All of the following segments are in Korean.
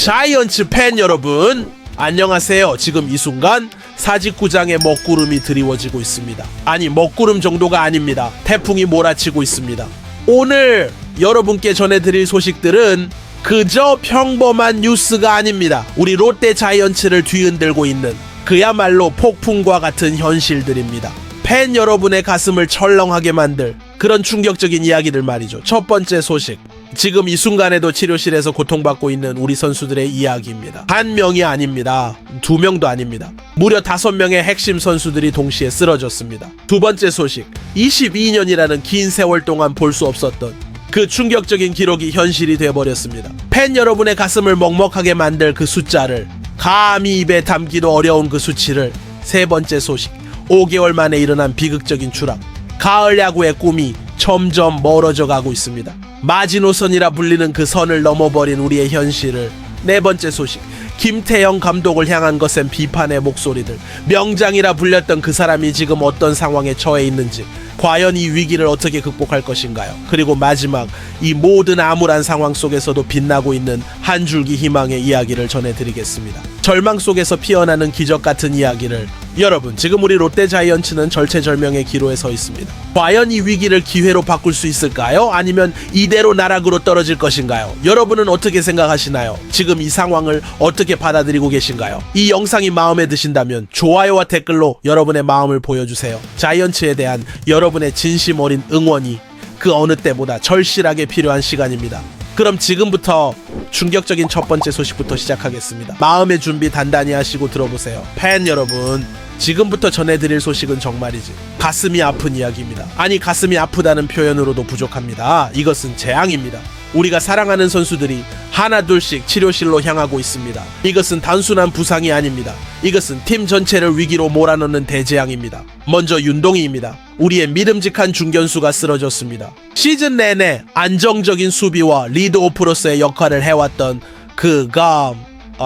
자이언츠 팬 여러분, 안녕하세요. 지금 이 순간 사직구장에 먹구름이 드리워지고 있습니다. 아니, 먹구름 정도가 아닙니다. 태풍이 몰아치고 있습니다. 오늘 여러분께 전해드릴 소식들은 그저 평범한 뉴스가 아닙니다. 우리 롯데 자이언츠를 뒤흔들고 있는 그야말로 폭풍과 같은 현실들입니다. 팬 여러분의 가슴을 철렁하게 만들 그런 충격적인 이야기들 말이죠. 첫 번째 소식, 지금 이 순간에도 치료실에서 고통받고 있는 우리 선수들의 이야기입니다. 한 명이 아닙니다. 두 명도 아닙니다. 무려 5명의 핵심 선수들이 동시에 쓰러졌습니다. 두 번째 소식, 22년이라는 긴 세월 동안 볼 수 없었던 그 충격적인 기록이 현실이 되어버렸습니다. 팬 여러분의 가슴을 먹먹하게 만들 그 숫자를 감히 입에 담기도 어려운 그 수치를. 세 번째 소식, 5개월 만에 일어난 비극적인 추락. 가을 야구의 꿈이 점점 멀어져 가고 있습니다. 마지노선이라 불리는 그 선을 넘어버린 우리의 현실을. 네 번째 소식, 김태형 감독을 향한 것엔 비판의 목소리들. 명장이라 불렸던 그 사람이 지금 어떤 상황에 처해 있는지, 과연 이 위기를 어떻게 극복할 것인가요? 그리고 마지막, 이 모든 암울한 상황 속에서도 빛나고 있는 한 줄기 희망의 이야기를 전해드리겠습니다. 절망 속에서 피어나는 기적 같은 이야기를. 여러분, 지금 우리 롯데 자이언츠는 절체절명의 기로에 서 있습니다. 과연 이 위기를 기회로 바꿀 수 있을까요? 아니면 이대로 나락으로 떨어질 것인가요? 여러분은 어떻게 생각하시나요? 지금 이 상황을 어떻게 받아들이고 계신가요? 이 영상이 마음에 드신다면 좋아요와 댓글로 여러분의 마음을 보여주세요. 자이언츠에 대한 여러분의 진심 어린 응원이 그 어느 때보다 절실하게 필요한 시간입니다. 그럼 지금부터 충격적인 첫 번째 소식부터 시작하겠습니다. 마음의 준비 단단히 하시고 들어보세요. 팬 여러분, 지금부터 전해드릴 소식은 정말이지 가슴이 아픈 이야기입니다. 아니, 가슴이 아프다는 표현으로도 부족합니다. 이것은 재앙입니다. 우리가 사랑하는 선수들이 하나둘씩 치료실로 향하고 있습니다. 이것은 단순한 부상이 아닙니다. 이것은 팀 전체를 위기로 몰아넣는 대재앙입니다. 먼저 윤동희입니다. 우리의 믿음직한 중견수가 쓰러졌습니다. 시즌 내내 안정적인 수비와 리드오프로서의 역할을 해왔던 그가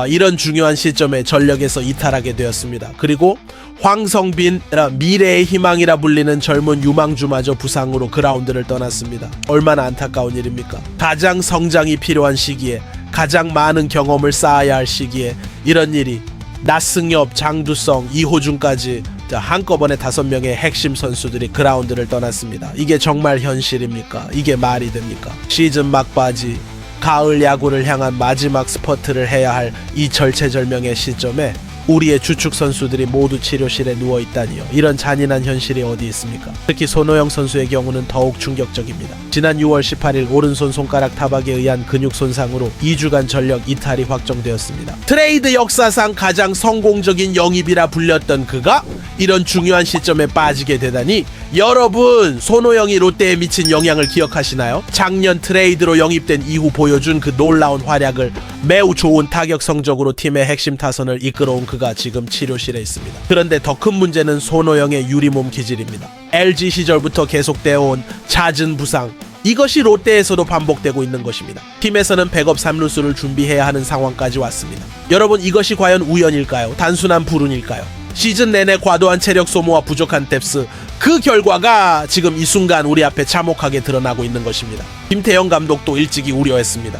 이런 중요한 시점에 전력에서 이탈하게 되었습니다. 그리고 황성빈, 미래의 희망이라 불리는 젊은 유망주마저 부상으로 그라운드를 떠났습니다. 얼마나 안타까운 일입니까? 가장 성장이 필요한 시기에, 가장 많은 경험을 쌓아야 할 시기에 이런 일이. 나승엽, 장두성, 이호준까지 한꺼번에 5명의 핵심 선수들이 그라운드를 떠났습니다. 이게 정말 현실입니까? 이게 말이 됩니까? 시즌 막바지, 가을 야구를 향한 마지막 스퍼트를 해야 할 이 절체절명의 시점에 우리의 주축 선수들이 모두 치료실에 누워있다니요. 이런 잔인한 현실이 어디 있습니까? 특히 손호영 선수의 경우는 더욱 충격적입니다. 지난 6월 18일 오른손 손가락 타박에 의한 근육 손상으로 2주간 전력 이탈이 확정되었습니다. 트레이드 역사상 가장 성공적인 영입이라 불렸던 그가 이런 중요한 시점에 빠지게 되다니. 여러분, 손호영이 롯데에 미친 영향을 기억하시나요? 작년 트레이드로 영입된 이후 보여준 그 놀라운 활약을, 매우 좋은 타격 성적으로 팀의 핵심 타선을 이끌어온 그가 지금 치료실에 있습니다. 그런데 더 큰 문제는 손호영의 유리몸 기질입니다. LG 시절부터 계속되어 온 잦은 부상, 이것이 롯데에서도 반복되고 있는 것입니다. 팀에서는 백업 3루수를 준비해야 하는 상황까지 왔습니다. 여러분, 이것이 과연 우연일까요? 단순한 불운일까요? 시즌 내내 과도한 체력 소모와 부족한 뎁스, 그 결과가 지금 이 순간 우리 앞에 참혹하게 드러나고 있는 것입니다. 김태형 감독도 일찍이 우려했습니다.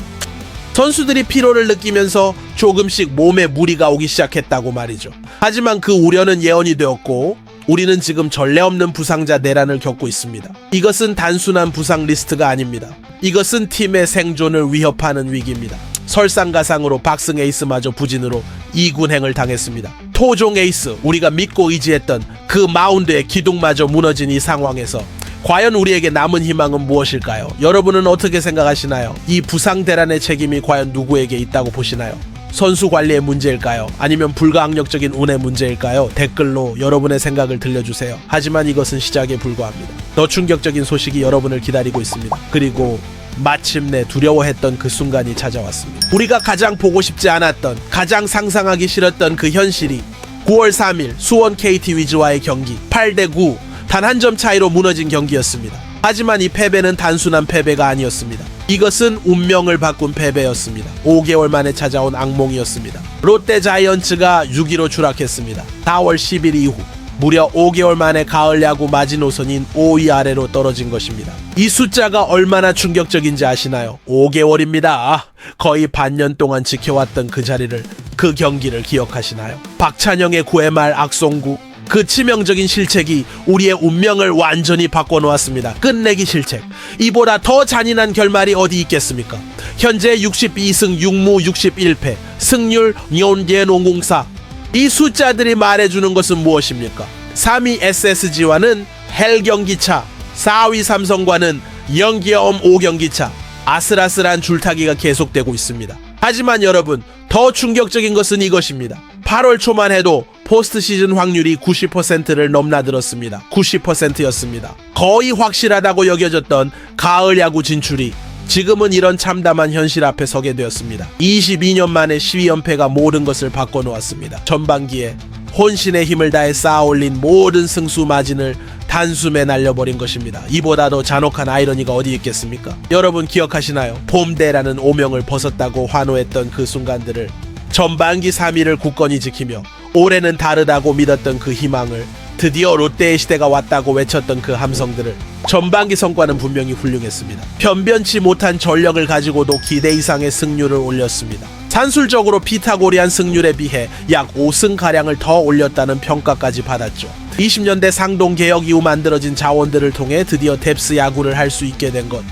선수들이 피로를 느끼면서 조금씩 몸에 무리가 오기 시작했다고 말이죠. 하지만 그 우려는 예언이 되었고 우리는 지금 전례 없는 부상자 내란을 겪고 있습니다. 이것은 단순한 부상 리스트가 아닙니다. 이것은 팀의 생존을 위협하는 위기입니다. 설상가상으로 박승 에이스마저 부진으로 2군행을 당했습니다. 토종 에이스, 우리가 믿고 의지했던 그 마운드의 기둥마저 무너진 이 상황에서 과연 우리에게 남은 희망은 무엇일까요? 여러분은 어떻게 생각하시나요? 이 부상 대란의 책임이 과연 누구에게 있다고 보시나요? 선수 관리의 문제일까요? 아니면 불가항력적인 운의 문제일까요? 댓글로 여러분의 생각을 들려주세요. 하지만 이것은 시작에 불과합니다. 더 충격적인 소식이 여러분을 기다리고 있습니다. 그리고 마침내 두려워했던 그 순간이 찾아왔습니다. 우리가 가장 보고 싶지 않았던, 가장 상상하기 싫었던 그 현실이 9월 3일 수원 KT 위즈와의 경기 8대9 단 한 점 차이로 무너진 경기였습니다. 하지만 이 패배는 단순한 패배가 아니었습니다. 이것은 운명을 바꾼 패배였습니다. 5개월 만에 찾아온 악몽이었습니다. 롯데 자이언츠가 6위로 추락했습니다. 4월 10일 이후 무려 5개월 만에 가을 야구 마지노선인 5위 아래로 떨어진 것입니다. 이 숫자가 얼마나 충격적인지 아시나요? 5개월입니다. 거의 반년 동안 지켜왔던 그 자리를, 그 경기를 기억하시나요? 박찬영의 9회 말 악송구, 그 치명적인 실책이 우리의 운명을 완전히 바꿔놓았습니다. 끝내기 실책. 이보다 더 잔인한 결말이 어디 있겠습니까? 현재 62승 6무 61패, 승률 0.04. 이 숫자들이 말해주는 것은 무엇입니까? 3위 SSG와는 헬경기차, 4위 삼성과는 0.5경기차. 아슬아슬한 줄타기가 계속되고 있습니다. 하지만 여러분, 더 충격적인 것은 이것입니다. 8월 초만 해도 포스트 시즌 확률이 90%를 넘나들었습니다. 90%였습니다. 거의 확실하다고 여겨졌던 가을 야구 진출이 지금은 이런 참담한 현실 앞에 서게 되었습니다. 22년 만에 12연패가 모든 것을 바꿔놓았습니다. 전반기에 혼신의 힘을 다해 쌓아올린 모든 승수 마진을 단숨에 날려버린 것입니다. 이보다 더 잔혹한 아이러니가 어디 있겠습니까? 여러분 기억하시나요? 봄대라는 오명을 벗었다고 환호했던 그 순간들을, 전반기 3위를 굳건히 지키며 올해는 다르다고 믿었던 그 희망을, 드디어 롯데의 시대가 왔다고 외쳤던 그 함성들을, 전반기 성과는 분명히 훌륭했습니다. 변변치 못한 전력을 가지고도 기대 이상의 승률을 올렸습니다. 산술적으로 피타고리안 승률에 비해 약 5승가량을 더 올렸다는 평가까지 받았죠. 20년대 상동 개혁 이후 만들어진 자원들을 통해 드디어 뎁스 야구를 할 수 있게 된 것.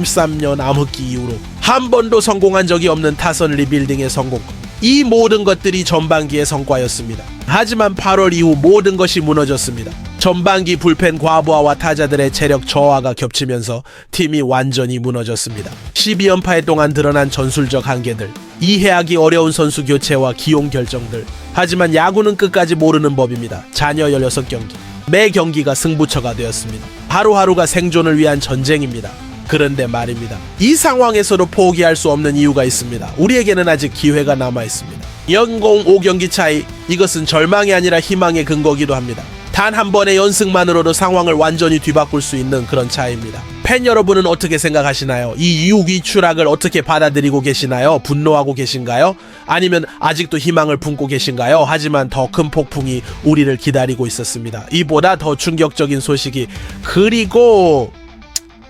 23년 암흑기 이후로 한 번도 성공한 적이 없는 타선 리빌딩의 성공. 이 모든 것들이 전반기의 성과였습니다. 하지만 8월 이후 모든 것이 무너졌습니다. 전반기 불펜 과부하와 타자들의 체력 저하가 겹치면서 팀이 완전히 무너졌습니다. 12연패 동안 드러난 전술적 한계들, 이해하기 어려운 선수 교체와 기용 결정들. 하지만 야구는 끝까지 모르는 법입니다. 잔여 16경기. 매 경기가 승부처가 되었습니다. 하루하루가 생존을 위한 전쟁입니다. 그런데 말입니다. 이 상황에서도 포기할 수 없는 이유가 있습니다. 우리에게는 아직 기회가 남아 있습니다. 0.5경기 차이, 이것은 절망이 아니라 희망의 근거기도 합니다. 단 한 번의 연승만으로도 상황을 완전히 뒤바꿀 수 있는 그런 차이입니다. 팬 여러분은 어떻게 생각하시나요? 이 6위 추락을 어떻게 받아들이고 계시나요? 분노하고 계신가요? 아니면 아직도 희망을 품고 계신가요? 하지만 더 큰 폭풍이 우리를 기다리고 있었습니다. 이보다 더 충격적인 소식이, 그리고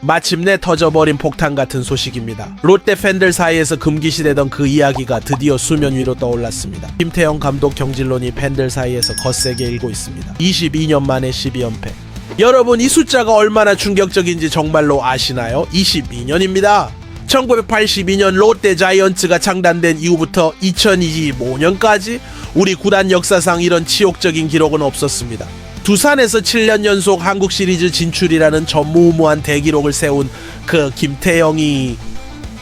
마침내 터져버린 폭탄 같은 소식입니다. 롯데 팬들 사이에서 금기시되던 그 이야기가 드디어 수면 위로 떠올랐습니다. 김태형 감독 경질론이 팬들 사이에서 거세게 일고 있습니다. 22년 만에 12연패. 여러분, 이 숫자가 얼마나 충격적인지 정말로 아시나요? 22년입니다. 1982년 롯데 자이언츠가 창단된 이후부터 2025년까지 우리 구단 역사상 이런 치욕적인 기록은 없었습니다. 두산에서 7년 연속 한국 시리즈 진출이라는 전무후무한 대기록을 세운 그 김태형이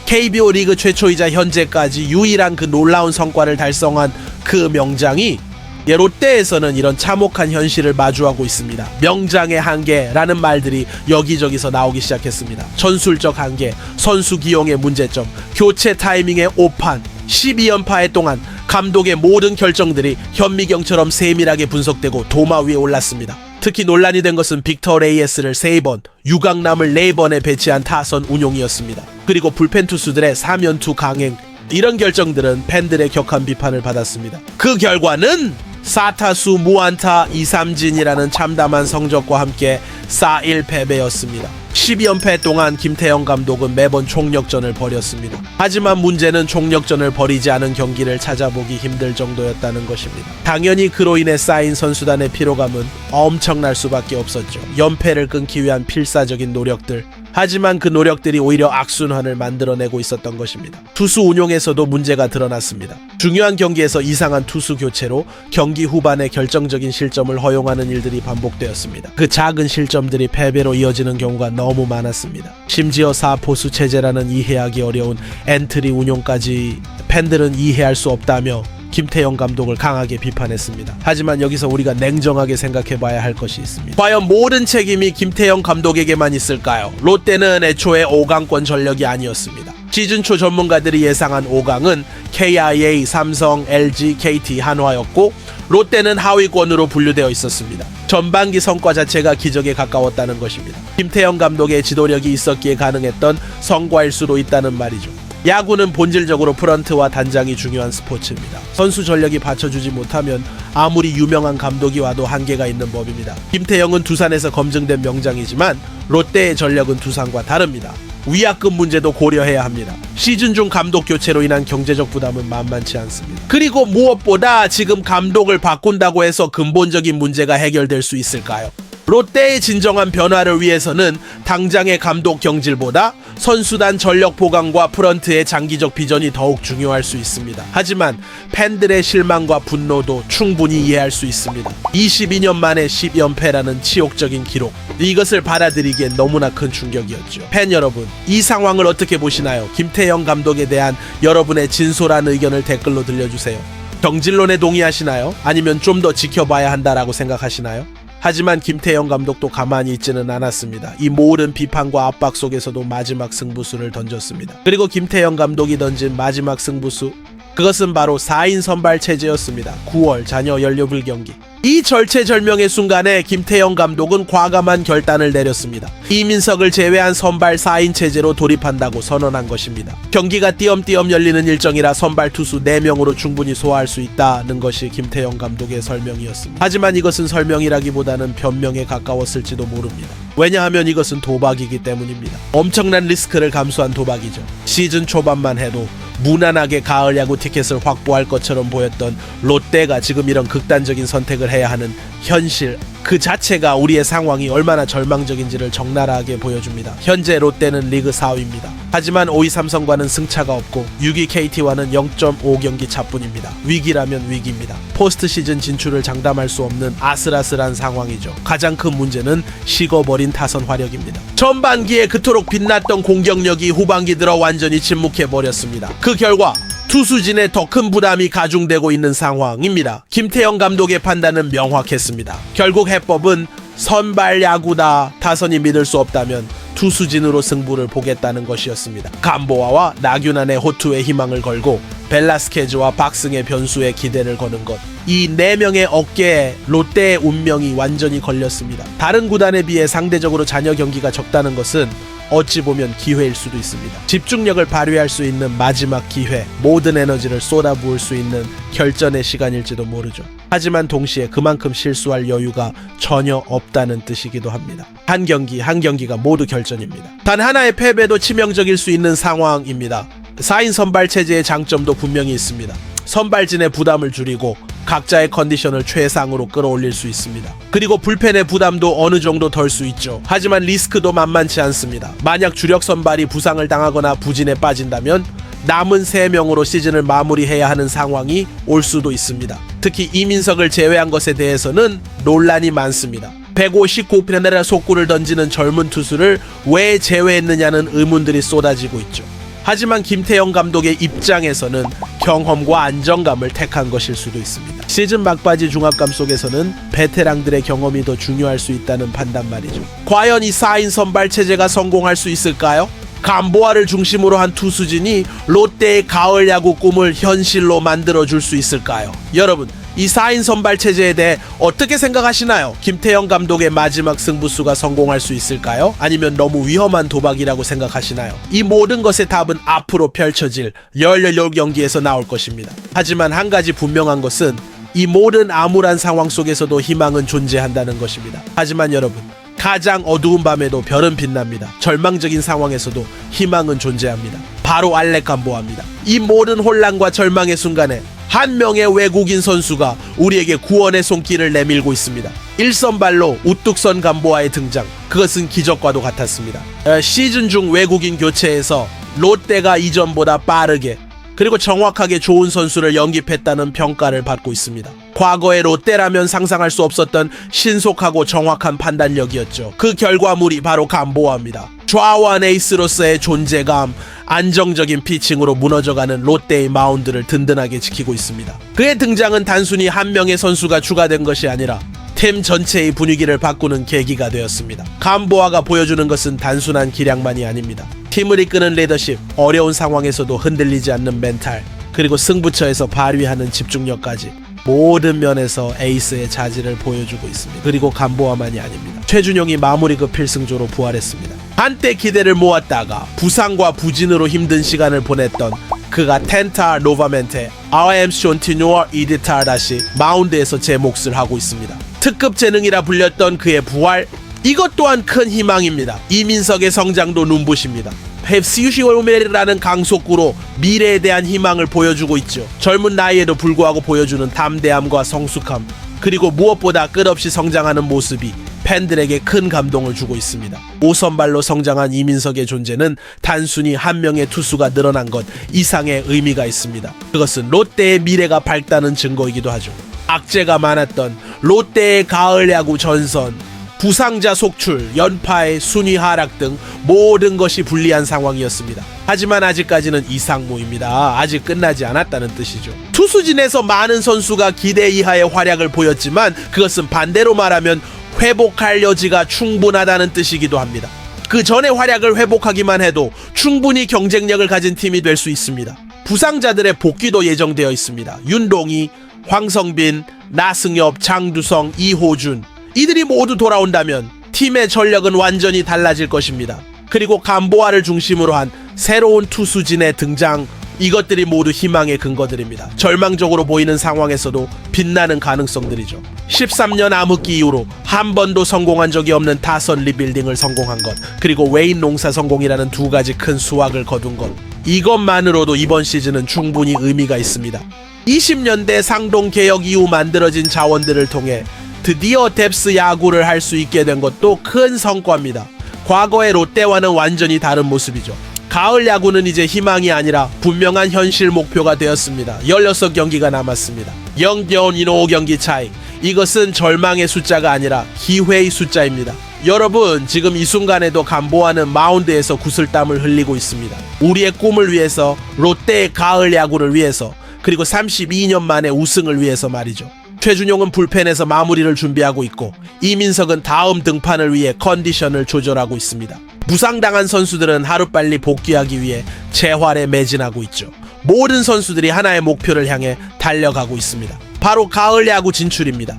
KBO 리그 최초이자 현재까지 유일한 그 놀라운 성과를 달성한 그 명장이, 롯데에서는 이런 참혹한 현실을 마주하고 있습니다. 명장의 한계라는 말들이 여기저기서 나오기 시작했습니다. 전술적 한계, 선수 기용의 문제점, 교체 타이밍의 오판, 12연패 동안 감독의 모든 결정들이 현미경처럼 세밀하게 분석되고 도마 위에 올랐습니다. 특히 논란이 된 것은 빅터 레이에스를 3번, 유강남을 4번에 배치한 타선 운용이었습니다. 그리고 불펜 투수들의 3연투 강행, 이런 결정들은 팬들의 격한 비판을 받았습니다. 그 결과는 4타수 무안타 2삼진이라는 참담한 성적과 함께 4-1 패배였습니다. 12연패 동안 김태형 감독은 매번 총력전을 벌였습니다. 하지만 문제는 총력전을 벌이지 않은 경기를 찾아보기 힘들 정도였다는 것입니다. 당연히 그로 인해 쌓인 선수단의 피로감은 엄청날 수밖에 없었죠. 연패를 끊기 위한 필사적인 노력들. 하지만 그 노력들이 오히려 악순환을 만들어내고 있었던 것입니다. 투수 운용에서도 문제가 드러났습니다. 중요한 경기에서 이상한 투수 교체로 경기 후반에 결정적인 실점을 허용하는 일들이 반복되었습니다. 그 작은 실점들이 패배로 이어지는 경우가 너무 많았습니다. 심지어 4포수 체제라는 이해하기 어려운 엔트리 운용까지 팬들은 이해할 수 없다며 김태형 감독을 강하게 비판했습니다. 하지만 여기서 우리가 냉정하게 생각해봐야 할 것이 있습니다. 과연 모든 책임이 김태형 감독에게만 있을까요? 롯데는 애초에 5강권 전력이 아니었습니다. 시즌 초 전문가들이 예상한 5강은 KIA, 삼성, LG, KT, 한화였고 롯데는 하위권으로 분류되어 있었습니다. 전반기 성과 자체가 기적에 가까웠다는 것입니다. 김태형 감독의 지도력이 있었기에 가능했던 성과일 수도 있다는 말이죠. 야구는 본질적으로 프런트와 단장이 중요한 스포츠입니다. 선수 전력이 받쳐주지 못하면 아무리 유명한 감독이 와도 한계가 있는 법입니다. 김태형은 두산에서 검증된 명장이지만 롯데의 전력은 두산과 다릅니다. 위약금 문제도 고려해야 합니다. 시즌 중 감독 교체로 인한 경제적 부담은 만만치 않습니다. 그리고 무엇보다 지금 감독을 바꾼다고 해서 근본적인 문제가 해결될 수 있을까요? 롯데의 진정한 변화를 위해서는 당장의 감독 경질보다 선수단 전력 보강과 프런트의 장기적 비전이 더욱 중요할 수 있습니다. 하지만 팬들의 실망과 분노도 충분히 이해할 수 있습니다. 22년 만에 10연패라는 치욕적인 기록. 이것을 받아들이기엔 너무나 큰 충격이었죠. 팬 여러분, 이 상황을 어떻게 보시나요? 김태형 감독에 대한 여러분의 진솔한 의견을 댓글로 들려주세요. 경질론에 동의하시나요? 아니면 좀 더 지켜봐야 한다라고 생각하시나요? 하지만 김태형 감독도 가만히 있지는 않았습니다. 이 모든 비판과 압박 속에서도 마지막 승부수를 던졌습니다. 그리고 김태형 감독이 던진 마지막 승부수, 그것은 바로 4인 선발 체제였습니다. 9월 자녀 연료불 경기. 이 절체절명의 순간에 김태형 감독은 과감한 결단을 내렸습니다. 이민석을 제외한 선발 4인 체제로 돌입한다고 선언한 것입니다. 경기가 띄엄띄엄 열리는 일정이라 선발 투수 4명으로 충분히 소화할 수 있다는 것이 김태형 감독의 설명이었습니다. 하지만 이것은 설명이라기보다는 변명에 가까웠을지도 모릅니다. 왜냐하면 이것은 도박이기 때문입니다. 엄청난 리스크를 감수한 도박이죠. 시즌 초반만 해도 무난하게 가을 야구 티켓을 확보할 것처럼 보였던 롯데가 지금 이런 극단적인 선택을 해야 하는 현실 그 자체가 우리의 상황이 얼마나 절망적인지를 적나라하게 보여줍니다. 현재 롯데는 리그 4위입니다. 하지만 5위 삼성과는 승차가 없고 6위 KT와는 0.5경기 차뿐입니다. 위기라면 위기입니다. 포스트 시즌 진출을 장담할 수 없는 아슬아슬한 상황이죠. 가장 큰 문제는 식어버린 타선 화력입니다. 전반기에 그토록 빛났던 공격력이 후반기 들어 완전히 침묵해버렸습니다. 그 결과 투수진에 더 큰 부담이 가중되고 있는 상황입니다. 김태형 감독의 판단은 명확했습니다. 결국 해법은 선발 야구다. 타선이 믿을 수 없다면 투수진으로 승부를 보겠다는 것이었습니다. 감보아와 나균안의 호투에 희망을 걸고 벨라스케즈와 박승의 변수에 기대를 거는 것. 이 4명의 어깨에 롯데의 운명이 완전히 걸렸습니다. 다른 구단에 비해 상대적으로 잔여 경기가 적다는 것은 어찌 보면 기회일 수도 있습니다. 집중력을 발휘할 수 있는 마지막 기회, 모든 에너지를 쏟아부을 수 있는 결전의 시간일지도 모르죠. 하지만 동시에 그만큼 실수할 여유가 전혀 없다는 뜻이기도 합니다. 한 경기 한 경기가 모두 결전입니다. 단 하나의 패배도 치명적일 수 있는 상황입니다. 4인 선발 체제의 장점도 분명히 있습니다. 선발진의 부담을 줄이고 각자의 컨디션을 최상으로 끌어올릴 수 있습니다. 그리고 불펜의 부담도 어느 정도 덜 수 있죠. 하지만 리스크도 만만치 않습니다. 만약 주력 선발이 부상을 당하거나 부진에 빠진다면 남은 3명으로 시즌을 마무리해야 하는 상황이 올 수도 있습니다. 특히 이민석을 제외한 것에 대해서는 논란이 많습니다. 159편의 속구를 던지는 젊은 투수를 왜 제외했느냐는 의문들이 쏟아지고 있죠. 하지만 김태형 감독의 입장에서는 경험과 안정감을 택한 것일 수도 있습니다. 시즌 막바지 중압감 속에서는 베테랑들의 경험이 더 중요할 수 있다는 판단 말이죠. 과연 이 4인 선발 체제가 성공할 수 있을까요? 감보아를 중심으로 한 투수진이 롯데의 가을 야구 꿈을 현실로 만들어줄 수 있을까요? 여러분, 이 4인 선발 체제에 대해 어떻게 생각하시나요? 김태형 감독의 마지막 승부수가 성공할 수 있을까요? 아니면 너무 위험한 도박이라고 생각하시나요? 이 모든 것의 답은 앞으로 펼쳐질 18경기에서 나올 것입니다. 하지만 한 가지 분명한 것은 이 모든 암울한 상황 속에서도 희망은 존재한다는 것입니다. 하지만 여러분, 가장 어두운 밤에도 별은 빛납니다. 절망적인 상황에서도 희망은 존재합니다. 바로 알렉 감보아입니다. 이 모든 혼란과 절망의 순간에 한 명의 외국인 선수가 우리에게 구원의 손길을 내밀고 있습니다. 1선발로 우뚝 선 감보아의 등장, 그것은 기적과도 같았습니다. 시즌 중 외국인 교체에서 롯데가 이전보다 빠르게 그리고 정확하게 좋은 선수를 영입했다는 평가를 받고 있습니다. 과거의 롯데라면 상상할 수 없었던 신속하고 정확한 판단력이었죠. 그 결과물이 바로 감보아입니다. 좌완 에이스로서의 존재감, 안정적인 피칭으로 무너져가는 롯데의 마운드를 든든하게 지키고 있습니다. 그의 등장은 단순히 한 명의 선수가 추가된 것이 아니라 팀 전체의 분위기를 바꾸는 계기가 되었습니다. 감보아가 보여주는 것은 단순한 기량만이 아닙니다. 팀을 이끄는 리더십, 어려운 상황에서도 흔들리지 않는 멘탈, 그리고 승부처에서 발휘하는 집중력까지 모든 면에서 에이스의 자질을 보여주고 있습니다. 그리고 감보아만이 아닙니다. 최준용이 마무리급 필승조로 부활했습니다. 한때 기대를 모았다가 부상과 부진으로 힘든 시간을 보냈던 그가 텐타 노바멘테 RM's Continual 이디타 다시 마운드에서 제 몫을 하고 있습니다. 특급 재능이라 불렸던 그의 부활, 이것 또한 큰 희망입니다. 이민석의 성장도 눈부십니다. 펩시유시오메라는 강속구로 미래에 대한 희망을 보여주고 있죠. 젊은 나이에도 불구하고 보여주는 담대함과 성숙함, 그리고 무엇보다 끝없이 성장하는 모습이 팬들에게 큰 감동을 주고 있습니다. 5선발로 성장한 이민석의 존재는 단순히 한 명의 투수가 늘어난 것 이상의 의미가 있습니다. 그것은 롯데의 미래가 밝다는 증거이기도 하죠. 악재가 많았던 롯데의 가을 야구 전선, 부상자 속출, 연파의 순위 하락 등 모든 것이 불리한 상황이었습니다. 하지만 아직까지는 이상무입니다. 아직 끝나지 않았다는 뜻이죠. 투수진에서 많은 선수가 기대 이하의 활약을 보였지만 그것은 반대로 말하면 회복할 여지가 충분하다는 뜻이기도 합니다. 그 전의 활약을 회복하기만 해도 충분히 경쟁력을 가진 팀이 될 수 있습니다. 부상자들의 복귀도 예정되어 있습니다. 윤동희, 황성빈, 나승엽, 장두성, 이호준, 이들이 모두 돌아온다면 팀의 전력은 완전히 달라질 것입니다. 그리고 감보아를 중심으로 한 새로운 투수진의 등장, 이것들이 모두 희망의 근거들입니다. 절망적으로 보이는 상황에서도 빛나는 가능성들이죠. 13년 암흑기 이후로 한 번도 성공한 적이 없는 타선 리빌딩을 성공한 것, 그리고 외인 농사 성공이라는 두 가지 큰 수확을 거둔 것, 이것만으로도 이번 시즌은 충분히 의미가 있습니다. 20년대 상동 개혁 이후 만들어진 자원들을 통해 드디어 뎁스 야구를 할 수 있게 된 것도 큰 성과입니다. 과거의 롯데와는 완전히 다른 모습이죠. 가을 야구는 이제 희망이 아니라 분명한 현실 목표가 되었습니다. 16경기가 남았습니다. 0대0 5경기 차이. 이것은 절망의 숫자가 아니라 기회의 숫자입니다. 여러분, 지금 이 순간에도 감보아는 마운드에서 구슬땀을 흘리고 있습니다. 우리의 꿈을 위해서, 롯데의 가을 야구를 위해서, 그리고 32년 만에 우승을 위해서 말이죠. 최준용은 불펜에서 마무리를 준비하고 있고, 이민석은 다음 등판을 위해 컨디션을 조절하고 있습니다. 부상당한 선수들은 하루빨리 복귀하기 위해 재활에 매진하고 있죠. 모든 선수들이 하나의 목표를 향해 달려가고 있습니다. 바로 가을 야구 진출입니다.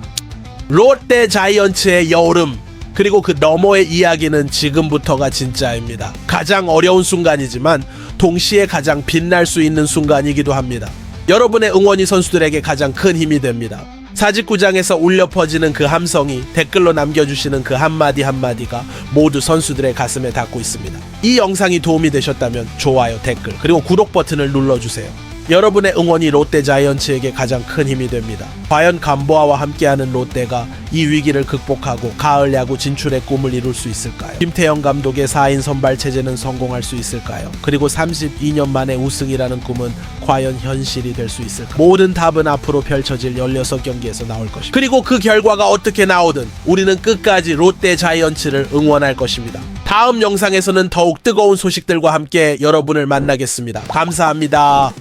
롯데 자이언츠의 여름, 그리고 그 너머의 이야기는 지금부터가 진짜입니다. 가장 어려운 순간이지만 동시에 가장 빛날 수 있는 순간이기도 합니다. 여러분의 응원이 선수들에게 가장 큰 힘이 됩니다. 사직구장에서 울려 퍼지는 그 함성이, 댓글로 남겨주시는 그 한마디 한마디가 모두 선수들의 가슴에 닿고 있습니다. 이 영상이 도움이 되셨다면 좋아요, 댓글, 그리고 구독 버튼을 눌러주세요. 여러분의 응원이 롯데 자이언츠에게 가장 큰 힘이 됩니다. 과연 감보아와 함께하는 롯데가 이 위기를 극복하고 가을 야구 진출의 꿈을 이룰 수 있을까요? 김태형 감독의 4인 선발 체제는 성공할 수 있을까요? 그리고 32년 만에 우승이라는 꿈은 과연 현실이 될 수 있을까요? 모든 답은 앞으로 펼쳐질 16경기에서 나올 것입니다. 그리고 그 결과가 어떻게 나오든 우리는 끝까지 롯데 자이언츠를 응원할 것입니다. 다음 영상에서는 더욱 뜨거운 소식들과 함께 여러분을 만나겠습니다. 감사합니다.